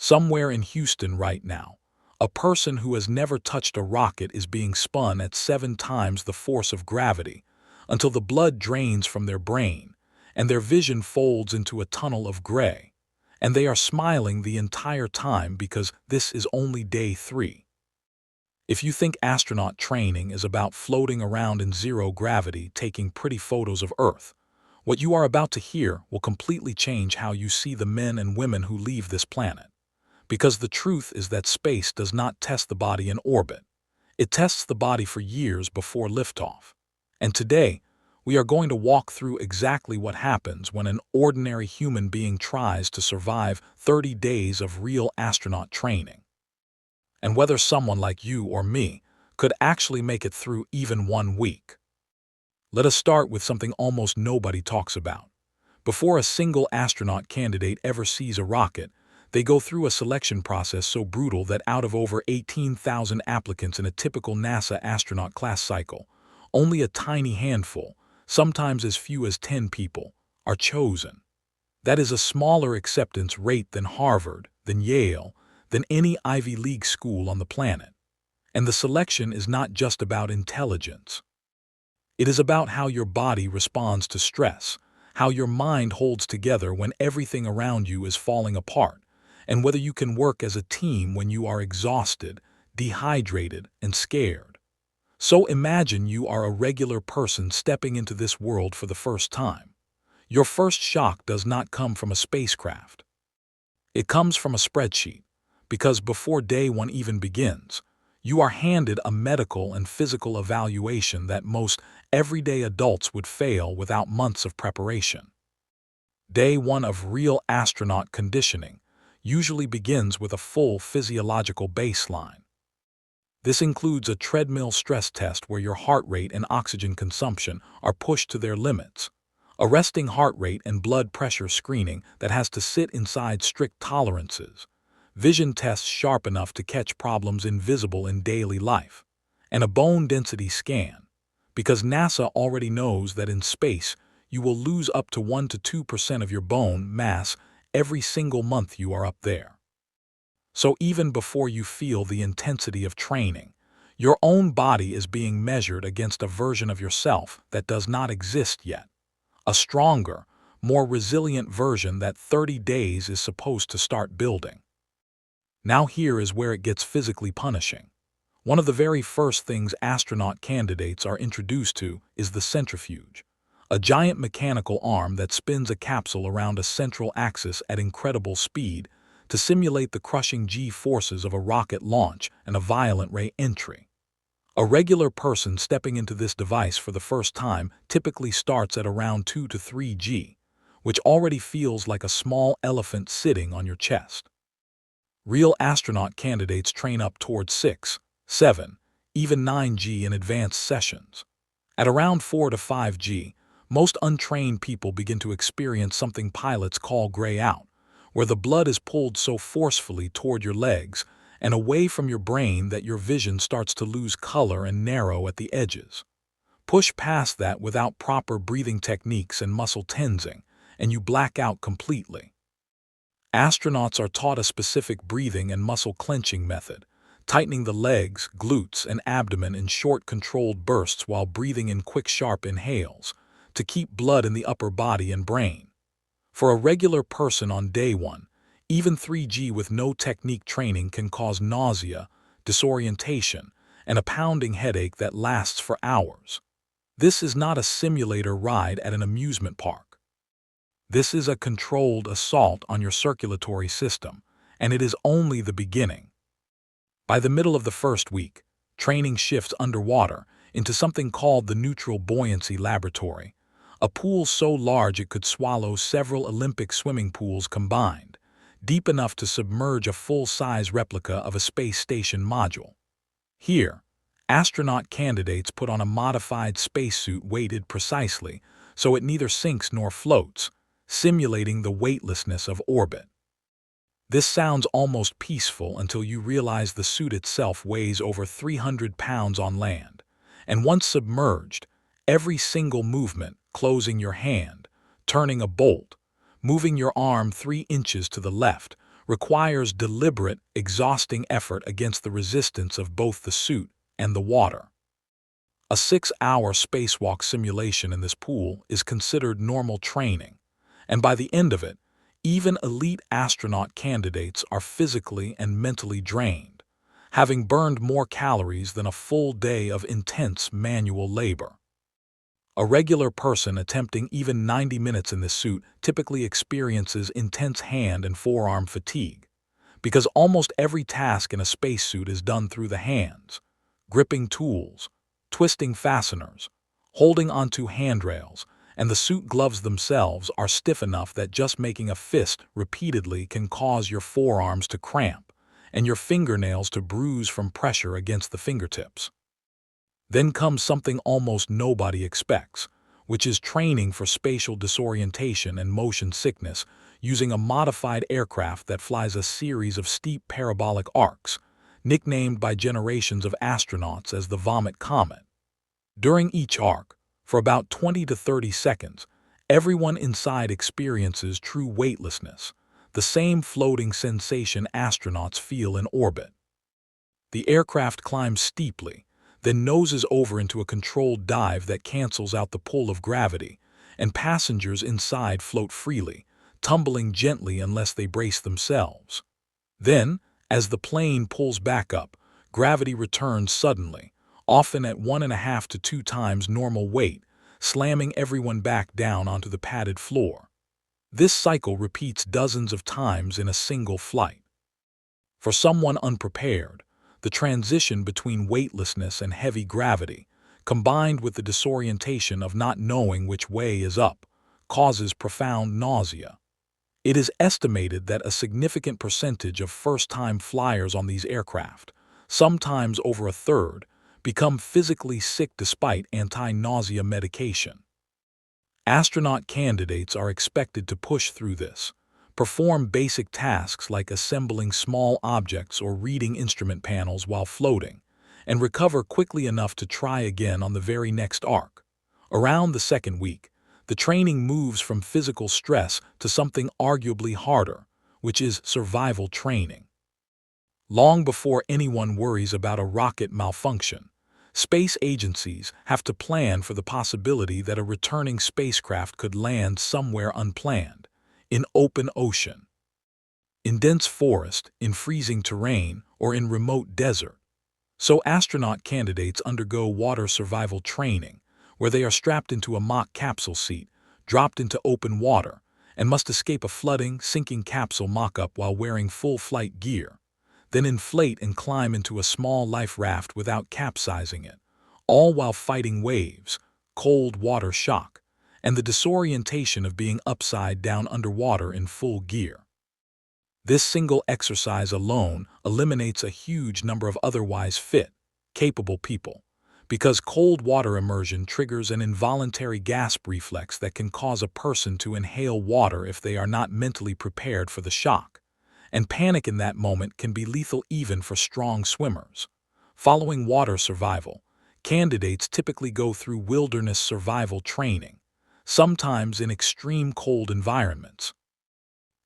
Somewhere in Houston right now, a person who has never touched a rocket is being spun at 7 times the force of gravity until the blood drains from their brain and their vision folds into a tunnel of gray. And they are smiling the entire time because this is only day 3. If you think astronaut training is about floating around in zero gravity taking pretty photos of Earth, what you are about to hear will completely change how you see the men and women who leave this planet. Because the truth is that space does not test the body in orbit. It tests the body for years before liftoff. And today, we are going to walk through exactly what happens when an ordinary human being tries to survive 30 days of real astronaut training. And whether someone like you or me could actually make it through even 1 week. Let us start with something almost nobody talks about. Before a single astronaut candidate ever sees a rocket, they go through a selection process so brutal that out of over 18,000 applicants in a typical NASA astronaut class cycle, only a tiny handful, sometimes as few as 10 people, are chosen. That is a smaller acceptance rate than Harvard, than Yale, than any Ivy League school on the planet. And the selection is not just about intelligence. It is about how your body responds to stress, how your mind holds together when everything around you is falling apart, and whether you can work as a team when you are exhausted, dehydrated, and scared. So imagine you are a regular person stepping into this world for the first time. Your first shock does not come from a spacecraft. It comes from a spreadsheet, because before day 1 even begins, you are handed a medical and physical evaluation that most everyday adults would fail without months of preparation. Day 1 of real astronaut conditioning usually begins with a full physiological baseline. This includes a treadmill stress test where your heart rate and oxygen consumption are pushed to their limits, a resting heart rate and blood pressure screening that has to sit inside strict tolerances, vision tests sharp enough to catch problems invisible in daily life, and a bone density scan, because NASA already knows that in space you will lose up to 1 to 2% of your bone mass every single month you are up there. So even before you feel the intensity of training, your own body is being measured against a version of yourself that does not exist yet. A stronger, more resilient version that 30 days is supposed to start building. Now here is where it gets physically punishing. One of the very first things astronaut candidates are introduced to is the centrifuge, a giant mechanical arm that spins a capsule around a central axis at incredible speed to simulate the crushing G-forces of a rocket launch and a violent ray entry. A regular person stepping into this device for the first time typically starts at around 2 to 3 G, which already feels like a small elephant sitting on your chest. Real astronaut candidates train up towards 6, 7, even 9 G in advanced sessions. At around 4 to 5 G, most untrained people begin to experience something pilots call gray out, where the blood is pulled so forcefully toward your legs and away from your brain that your vision starts to lose color and narrow at the edges. Push past that without proper breathing techniques and muscle tensing, and you black out completely. Astronauts are taught a specific breathing and muscle clenching method, tightening the legs, glutes, and abdomen in short, controlled bursts while breathing in quick, sharp inhales to keep blood in the upper body and brain. For a regular person on day 1, even 3G with no technique training can cause nausea, disorientation, and a pounding headache that lasts for hours. This is not a simulator ride at an amusement park. This is a controlled assault on your circulatory system, and it is only the beginning. By the middle of the first week, training shifts underwater into something called the Neutral Buoyancy Laboratory, a pool so large it could swallow several Olympic swimming pools combined, deep enough to submerge a full-size replica of a space station module. Here, astronaut candidates put on a modified spacesuit weighted precisely so it neither sinks nor floats, simulating the weightlessness of orbit. This sounds almost peaceful until you realize the suit itself weighs over 300 pounds on land, and once submerged, every single movement, closing your hand, turning a bolt, moving your arm 3 inches to the left, requires deliberate, exhausting effort against the resistance of both the suit and the water. A 6-hour spacewalk simulation in this pool is considered normal training, and by the end of it, even elite astronaut candidates are physically and mentally drained, having burned more calories than a full day of intense manual labor. A regular person attempting even 90 minutes in this suit typically experiences intense hand and forearm fatigue, because almost every task in a spacesuit is done through the hands, gripping tools, twisting fasteners, holding onto handrails, and the suit gloves themselves are stiff enough that just making a fist repeatedly can cause your forearms to cramp and your fingernails to bruise from pressure against the fingertips. Then comes something almost nobody expects, which is training for spatial disorientation and motion sickness using a modified aircraft that flies a series of steep parabolic arcs, nicknamed by generations of astronauts as the Vomit Comet. During each arc, for about 20 to 30 seconds, everyone inside experiences true weightlessness, the same floating sensation astronauts feel in orbit. The aircraft climbs steeply, then noses over into a controlled dive that cancels out the pull of gravity, and passengers inside float freely, tumbling gently unless they brace themselves. Then, as the plane pulls back up, gravity returns suddenly, often at 1.5 to 2 times normal weight, slamming everyone back down onto the padded floor. This cycle repeats dozens of times in a single flight. For someone unprepared, the transition between weightlessness and heavy gravity, combined with the disorientation of not knowing which way is up, causes profound nausea. It is estimated that a significant percentage of first-time flyers on these aircraft, sometimes over a third, become physically sick despite anti-nausea medication. Astronaut candidates are expected to push through this, perform basic tasks like assembling small objects or reading instrument panels while floating, and recover quickly enough to try again on the very next arc. Around the second week, the training moves from physical stress to something arguably harder, which is survival training. Long before anyone worries about a rocket malfunction, space agencies have to plan for the possibility that a returning spacecraft could land somewhere unplanned, in open ocean, in dense forest, in freezing terrain, or in remote desert. So astronaut candidates undergo water survival training, where they are strapped into a mock capsule seat, dropped into open water, and must escape a flooding, sinking capsule mock-up while wearing full flight gear, then inflate and climb into a small life raft without capsizing it, all while fighting waves, cold water shock, and the disorientation of being upside down underwater in full gear. This single exercise alone eliminates a huge number of otherwise fit, capable people, because cold water immersion triggers an involuntary gasp reflex that can cause a person to inhale water if they are not mentally prepared for the shock, and panic in that moment can be lethal even for strong swimmers. Following water survival, candidates typically go through wilderness survival training, sometimes in extreme cold environments.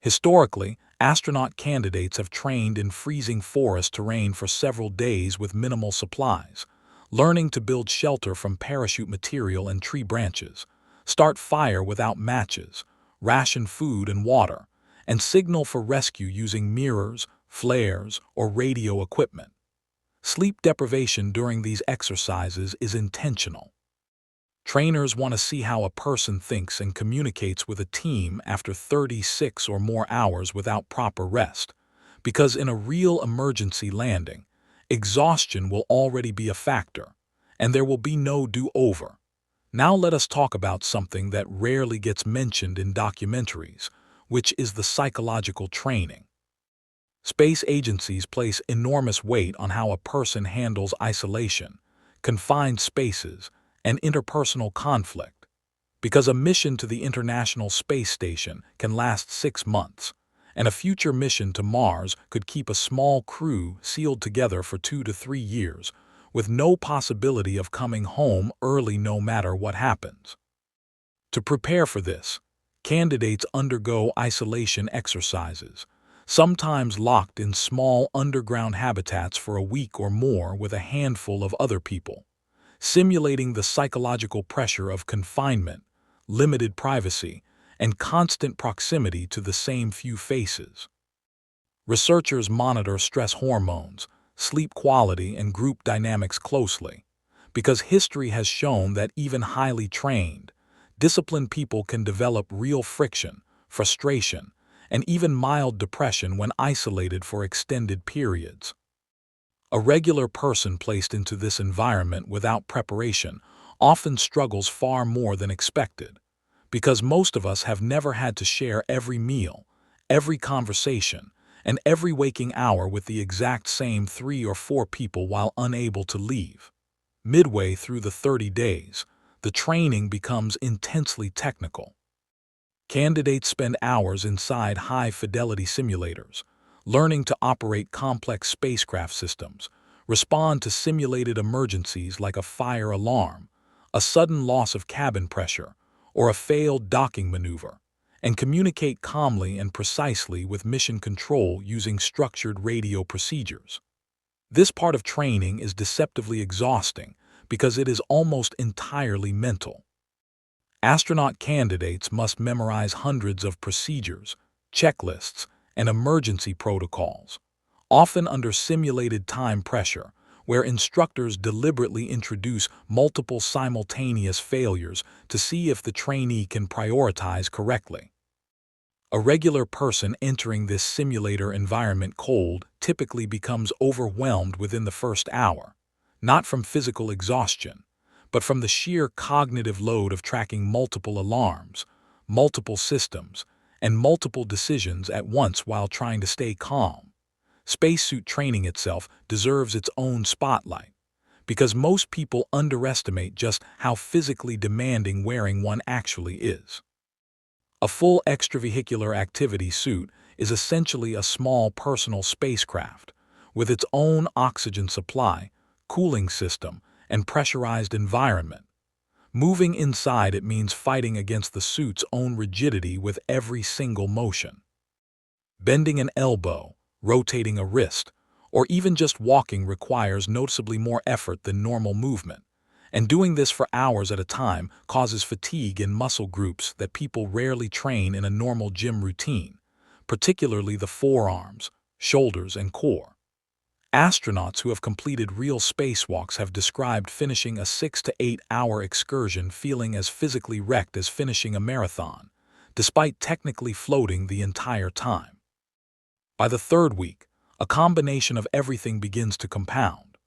Historically, astronaut candidates have trained in freezing forest terrain for several days with minimal supplies, learning to build shelter from parachute material and tree branches, start fire without matches, ration food and water, and signal for rescue using mirrors, flares, or radio equipment. Sleep deprivation during these exercises is intentional. Trainers want to see how a person thinks and communicates with a team after 36 or more hours without proper rest, because in a real emergency landing, exhaustion will already be a factor, and there will be no do-over. Now let us talk about something that rarely gets mentioned in documentaries, which is the psychological training. Space agencies place enormous weight on how a person handles isolation, confined spaces, and interpersonal conflict, because a mission to the International Space Station can last 6 months, and a future mission to Mars could keep a small crew sealed together for 2 to 3 years, with no possibility of coming home early no matter what happens. To prepare for this, candidates undergo isolation exercises, sometimes locked in small underground habitats for a week or more with a handful of other people, simulating the psychological pressure of confinement, limited privacy, and constant proximity to the same few faces. Researchers monitor stress hormones, sleep quality, and group dynamics closely, because history has shown that even highly trained, disciplined people can develop real friction, frustration, and even mild depression when isolated for extended periods. A regular person placed into this environment without preparation often struggles far more than expected, because most of us have never had to share every meal, every conversation, and every waking hour with the exact same 3 or 4 people while unable to leave. Midway through the 30 days, the training becomes intensely technical. Candidates spend hours inside high-fidelity simulators, learning to operate complex spacecraft systems, respond to simulated emergencies like a fire alarm, a sudden loss of cabin pressure, or a failed docking maneuver, and communicate calmly and precisely with mission control using structured radio procedures. This part of training is deceptively exhausting because it is almost entirely mental. Astronaut candidates must memorize hundreds of procedures, checklists, and emergency protocols, often under simulated time pressure, where instructors deliberately introduce multiple simultaneous failures to see if the trainee can prioritize correctly. A regular person entering this simulator environment cold typically becomes overwhelmed within the first hour, not from physical exhaustion, but from the sheer cognitive load of tracking multiple alarms, multiple systems, and multiple decisions at once while trying to stay calm. Spacesuit training itself deserves its own spotlight, because most people underestimate just how physically demanding wearing one actually is. A full extravehicular activity suit is essentially a small personal spacecraft, with its own oxygen supply, cooling system, and pressurized environment. Moving inside it means fighting against the suit's own rigidity with every single motion. Bending an elbow, rotating a wrist, or even just walking requires noticeably more effort than normal movement, and doing this for hours at a time causes fatigue in muscle groups that people rarely train in a normal gym routine, particularly the forearms, shoulders, and core. Astronauts who have completed real spacewalks have described finishing a 6 to 8 hour excursion feeling as physically wrecked as finishing a marathon, despite technically floating the entire time. By the third week, a combination of everything begins to compound.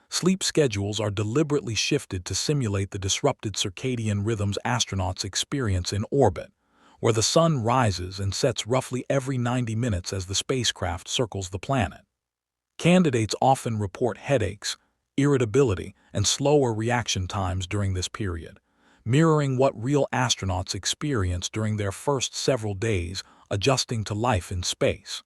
Sleep schedules are deliberately shifted to simulate the disrupted circadian rhythms astronauts experience in orbit, where the sun rises and sets roughly every 90 minutes as the spacecraft circles the planet. Candidates often report headaches, irritability, and slower reaction times during this period, mirroring what real astronauts experience during their first several days adjusting to life in space.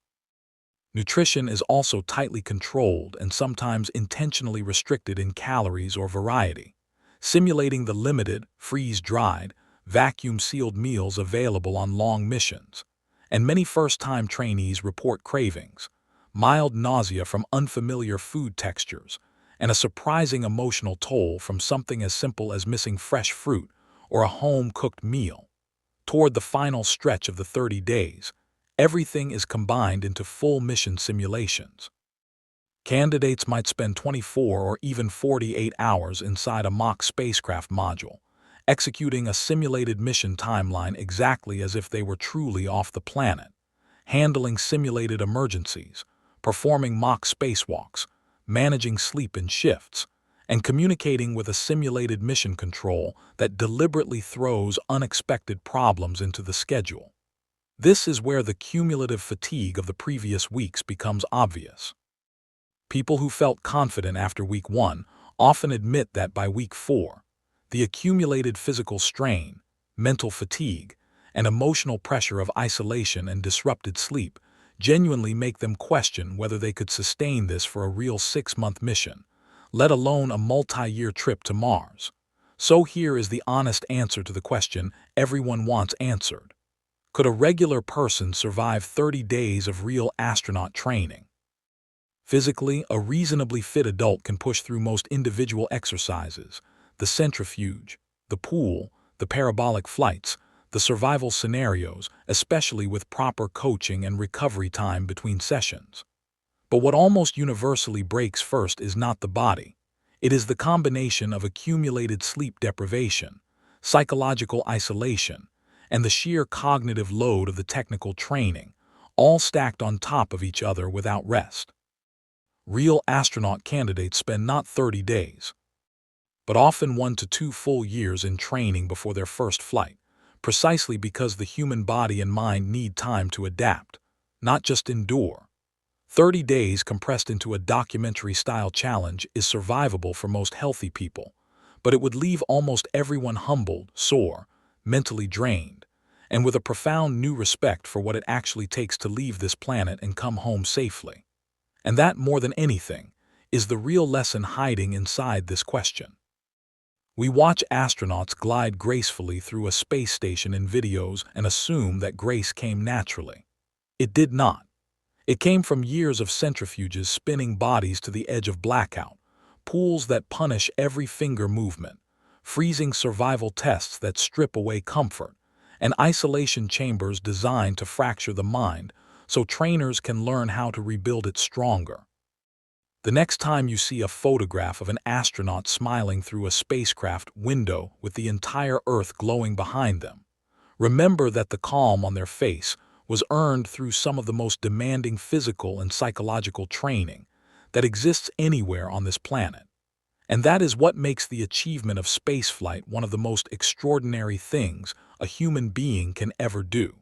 Nutrition is also tightly controlled and sometimes intentionally restricted in calories or variety, simulating the limited, freeze-dried, vacuum-sealed meals available on long missions. And many first-time trainees report cravings, mild nausea from unfamiliar food textures, and a surprising emotional toll from something as simple as missing fresh fruit or a home-cooked meal. Toward the final stretch of the 30 days, everything is combined into full mission simulations. Candidates might spend 24 or even 48 hours inside a mock spacecraft module, executing a simulated mission timeline exactly as if they were truly off the planet, handling simulated emergencies, performing mock spacewalks, managing sleep in shifts, and communicating with a simulated mission control that deliberately throws unexpected problems into the schedule. This is where the cumulative fatigue of the previous weeks becomes obvious. People who felt confident after week 1 often admit that by week 4, the accumulated physical strain, mental fatigue, and emotional pressure of isolation and disrupted sleep genuinely make them question whether they could sustain this for a real 6-month mission, let alone a multi-year trip to Mars. So here is the honest answer to the question everyone wants answered. Could a regular person survive 30 days of real astronaut training? Physically, a reasonably fit adult can push through most individual exercises, the centrifuge, the pool, the parabolic flights, the survival scenarios, especially with proper coaching and recovery time between sessions. But what almost universally breaks first is not the body. It is the combination of accumulated sleep deprivation, psychological isolation, and the sheer cognitive load of the technical training, all stacked on top of each other without rest. Real astronaut candidates spend not 30 days, but often 1 to 2 full years in training before their first flight, precisely because the human body and mind need time to adapt, not just endure. 30 days compressed into a documentary-style challenge is survivable for most healthy people, but it would leave almost everyone humbled, sore, mentally drained, and with a profound new respect for what it actually takes to leave this planet and come home safely. And that, more than anything, is the real lesson hiding inside this question. We watch astronauts glide gracefully through a space station in videos and assume that grace came naturally. It did not. It came from years of centrifuges spinning bodies to the edge of blackout, pools that punish every finger movement, freezing survival tests that strip away comfort, and isolation chambers designed to fracture the mind so trainers can learn how to rebuild it stronger. The next time you see a photograph of an astronaut smiling through a spacecraft window with the entire Earth glowing behind them, remember that the calm on their face was earned through some of the most demanding physical and psychological training that exists anywhere on this planet. And that is what makes the achievement of spaceflight one of the most extraordinary things a human being can ever do.